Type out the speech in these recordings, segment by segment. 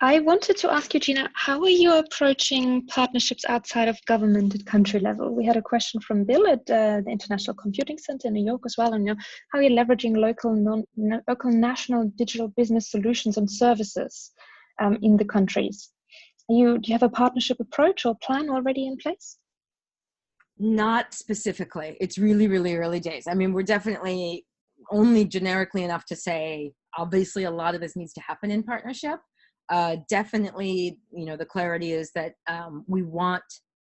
I wanted to ask you, Gina, how are you approaching partnerships outside of government at country level? We had a question from Bill at the International Computing Center in New York as well, and how are you leveraging local national digital business solutions and services in the countries? Do you have a partnership approach or plan already in place? Not specifically. It's really, really early days. I mean, we're definitely only generically enough to say, obviously, a lot of this needs to happen in partnership. Definitely, the clarity is that we want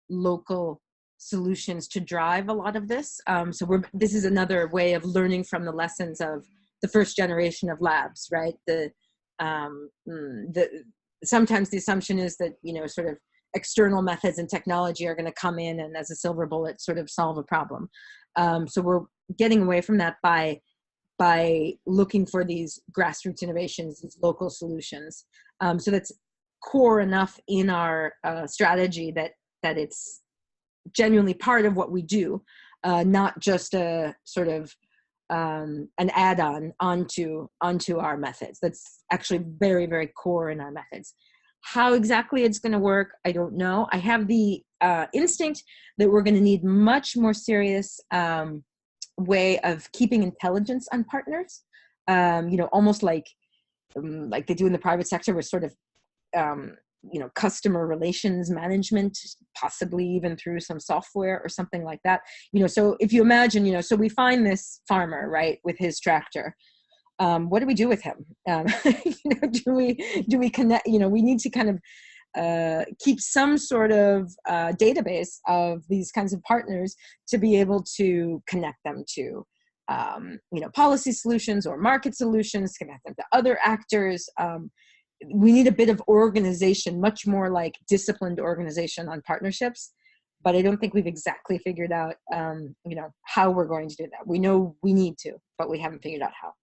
local solutions to drive a lot of this. This is another way of learning from the lessons of the first generation of labs, right? Sometimes the assumption is that, sort of external methods and technology are going to come in and as a silver bullet sort of solve a problem. So we're getting away from that by looking for these grassroots innovations, these local solutions. So that's core enough in our strategy that it's genuinely part of what we do, not just a sort of an add-on onto our methods. That's actually very, very core in our methods. How exactly it's going to work, I don't know. I have the instinct that we're going to need much more serious way of keeping intelligence on partners, almost like they do in the private sector with sort of, customer relations management, possibly even through some software or something like that. So if you imagine, so we find this farmer, right, with his tractor. What do we do with him? Do we connect? We need to kind of keep some sort of database of these kinds of partners to be able to connect them to, policy solutions or market solutions, connect them to other actors. We need a bit of organization, much more like disciplined organization on partnerships. But I don't think we've exactly figured out, how we're going to do that. We know we need to, but we haven't figured out how.